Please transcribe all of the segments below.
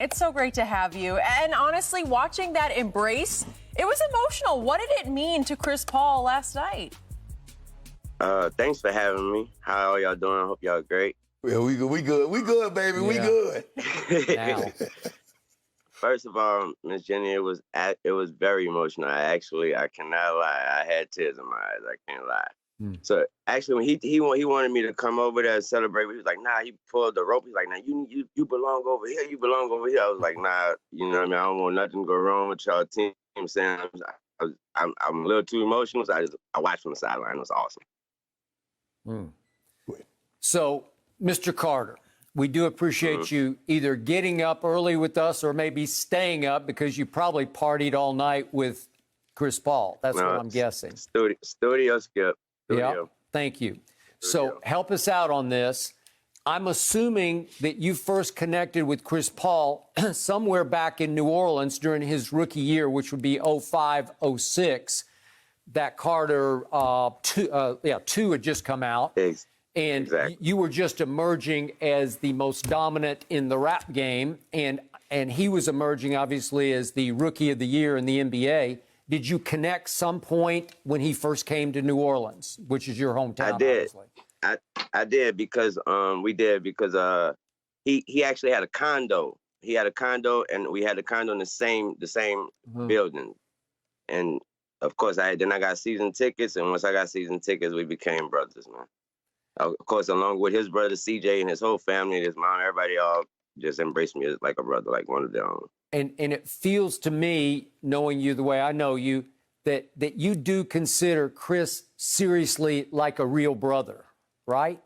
It's so great to have you. And honestly, watching that embrace, it was emotional. What did it mean to Chris Paul last night? Thanks for having me. How are y'all doing? I hope y'all great. Yeah, we good, baby. We good. Now. First of all, Miss Jenny, it was very emotional. I cannot lie. I had tears in my eyes. I can't lie. So actually, when he wanted me to come over there and celebrate, he was like, "Nah." He pulled the rope. He's like, "Nah, you belong over here. You belong over here." I was like, "Nah, you know what I mean? I don't want nothing to go wrong with y'all team." I'm saying I'm a little too emotional, so I watched from the sideline. It was awesome. So, Mr. Carter, we do appreciate you either getting up early with us or maybe staying up because you probably partied all night with Chris Paul. That's what I'm guessing. Studio skip. Yeah, thank you. So help us out on this. I'm assuming that you first connected with Chris Paul somewhere back in New Orleans during his rookie year, which would be 05, 06. That Carter 2 had just come out. And you were just emerging as the most dominant in the rap game. And he was emerging, obviously, as the rookie of the year in the NBA. Did you connect some point when he first came to New Orleans, which is your hometown? I did. Obviously. I did because he actually had a condo. He had a condo, and we had a condo in the same building. And of course, I got season tickets, and once I got season tickets, we became brothers, man. Of course, along with his brother CJ and his whole family, his mom, everybody all just embraced me as like a brother, like one of their own. And it feels to me, knowing you the way I know you, that you do consider Chris seriously like a real brother, right?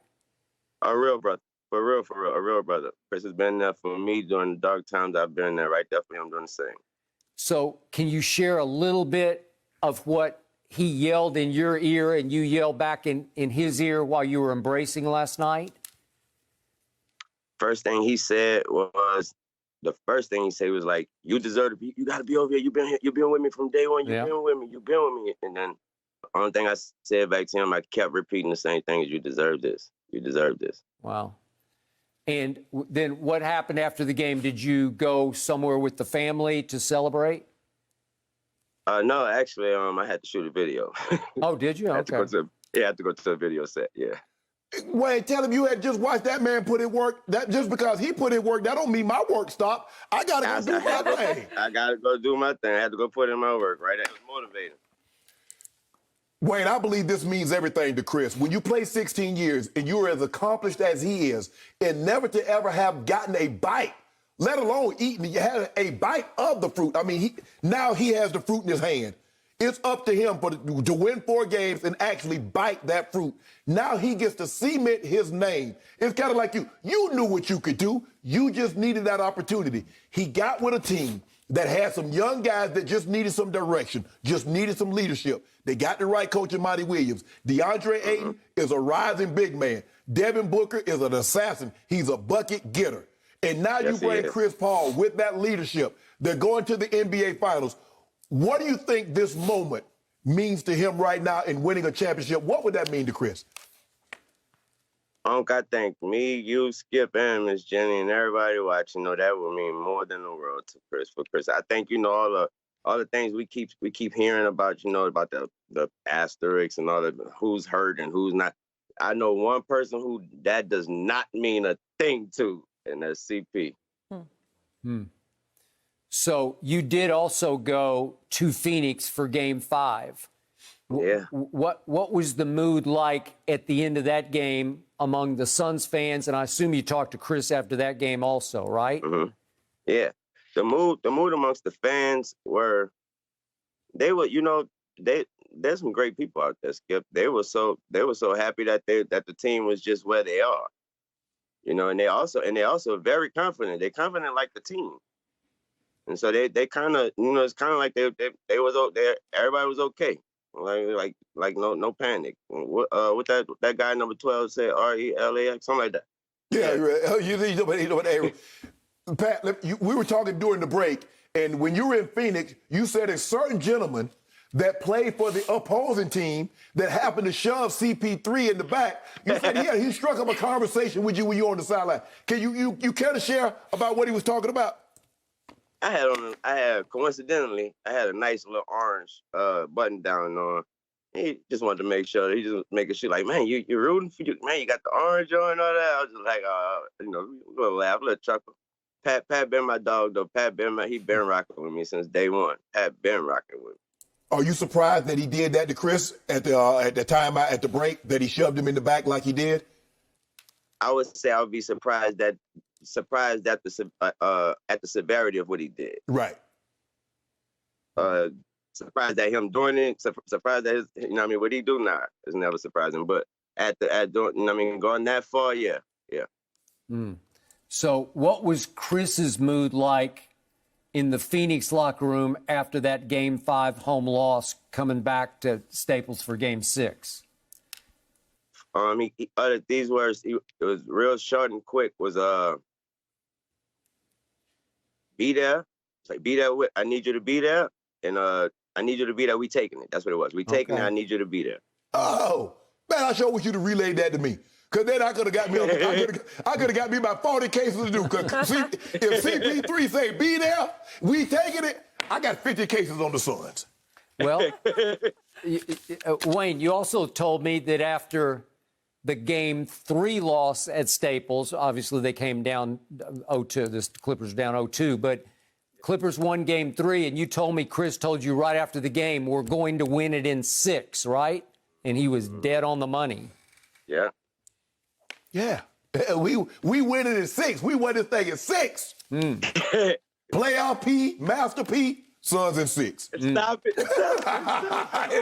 A real brother. For real, a real brother. Chris has been there for me during the dark times. I've been there right there for him doing the same. So can you share a little bit of what he yelled in your ear and you yelled back in his ear while you were embracing last night? First thing he said was, like, "You deserve to be. You got to be over here. You've been with me from day one. You've been with me." And then the only thing I said back to him, I kept repeating the same thing: "You deserve this. You deserve this." Wow. And then what happened after the game? Did you go somewhere with the family to celebrate? No, actually, I had to shoot a video. Oh, did you? Okay. I had to go to the video set. Yeah. Wayne, tell him you had just watched that man put in work. That just because he put in work, that don't mean my work stopped. I gotta go do my thing. I gotta go do my thing. I had to go put in my work. Right. It was motivating. Wayne, I believe this means everything to Chris. When you play 16 years and you're as accomplished as he is, and never to ever have gotten a bite, let alone eating, you had a bite of the fruit. I mean, now he has the fruit in his hand. It's up to him to win 4 games and actually bite that fruit. Now he gets to cement his name. It's kind of like you. You knew what you could do. You just needed that opportunity. He got with a team that had some young guys that just needed some direction, just needed some leadership. They got the right coach in Monty Williams. DeAndre Ayton is a rising big man. Devin Booker is an assassin. He's a bucket getter. And now you bring Chris Paul with that leadership. They're going to the NBA Finals. What do you think this moment means to him right now in winning a championship? What would that mean to Chris? I think me, you, Skip, and Miss Jenny, and everybody watching know that would mean more than the world to Chris. For Chris, I think all the things we keep hearing about, about the asterisks and all the who's hurt and who's not. I know one person who that does not mean a thing to, and that's CP. So you did also go to Phoenix for Game 5. Yeah. What was the mood like at the end of that game among the Suns fans? And I assume you talked to Chris after that game also, right? Yeah. The mood amongst the fans there's some great people out there, Skip. They were so happy that the team was just where they are. And they also very confident. They're confident like the team. And so they kind of, it's kind of like they was there. Everybody was okay. Like no panic. What that guy number 12 said, RELAX, something like that. Yeah, you know what, Pat, we were talking during the break, and when you were in Phoenix, you said a certain gentleman that played for the opposing team that happened to shove CP3 in the back. You said, he struck up a conversation with you when you were on the sideline. Can you care to share about what he was talking about? coincidentally, I had a nice little orange button down on. He just wanted to make sure. He just making sure, like, man, you're rooting for you, man. You got the orange on and all that. I was just like, a little laugh, a little chuckle. Pat been my dog though. He been rocking with me since day one. Pat been rocking with me. Are you surprised that he did that to Chris at the time at the break, that he shoved him in the back like he did? I would say I would be surprised at the severity of what he did. Right. Surprised at him doing it. Surprised at what he do now is never surprising. But going that far, yeah. So what was Chris's mood like in the Phoenix locker room after that Game 5 home loss, coming back to Staples for Game 6? He uttered these words. It was real short and quick. Was be there. It's like, be there. I need you to be there, and I need you to be there. We taking it. That's what it was. We taking it. I need you to be there. Oh man, I sure wish you'd have relayed that to me. Cause then I could have got me. I could have got me about 40 cases to do. Cause if CP3 say be there, we taking it. I got 50 cases on the Suns. Well, Wayne, you also told me that after the Game 3 loss at Staples, obviously they came down 0-2. The Clippers were down 0-2, but Clippers won Game 3, and you told me Chris told you right after the game we're going to win it in 6, right? And he was dead on the money. Yeah. Yeah. We win it in 6. We won this thing in 6. Playoff P, Master P, Suns in 6. Stop it. It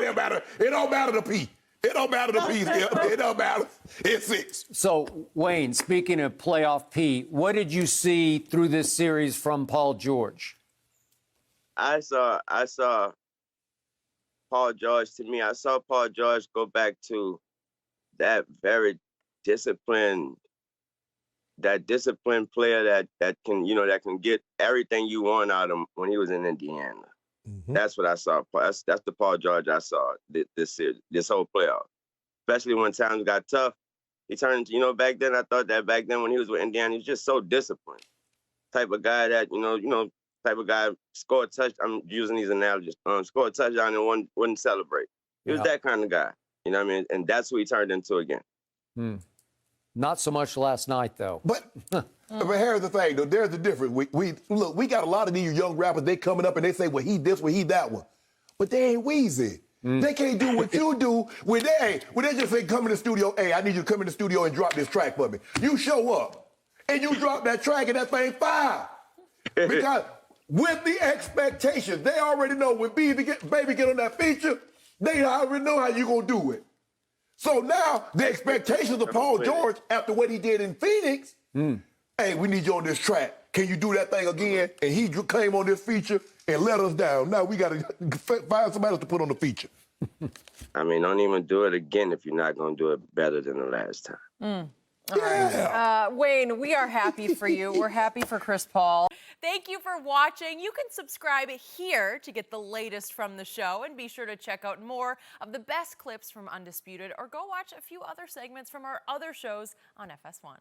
don't matter. It don't matter the P. It don't matter the P. It don't matter. It's 6. So, Wayne, speaking of playoff P, what did you see through this series from Paul George? I saw Paul George. To me, I saw Paul George go back to that very disciplined player that can get everything you want out of him when he was in Indiana. Mm-hmm. That's what I saw. That's the Paul George I saw this whole playoff. Especially when times got tough. He turned, back then I thought that back then when he was with Indiana, he was just so disciplined. Type of guy that, type of guy score a touch. I'm using these analogies. Score a touchdown and wouldn't celebrate. He was that kind of guy. You know what I mean? And that's who he turned into again. Not so much last night, though. But here's the thing, though. There's the difference. We got a lot of these young rappers. They coming up and they say, well, he this, well, he that one. But they ain't Weezy. They can't do what you do when they just say, come in the studio. Hey, I need you to come in the studio and drop this track for me. You show up and you drop that track and that thing fire. Because with the expectations, they already know when Baby get on that feature, they already know how you gonna do it. So now the expectations of Paul George after what he did in Phoenix, hey, we need you on this track. Can you do that thing again? And he came on this feature and let us down. Now we got to find somebody else to put on the feature. I mean, don't even do it again if you're not going to do it better than the last time. Yeah. Wayne, we are happy for you. We're happy for Chris Paul. Thank you for watching. You can subscribe here to get the latest from the show, and be sure to check out more of the best clips from Undisputed, or go watch a few other segments from our other shows on FS1.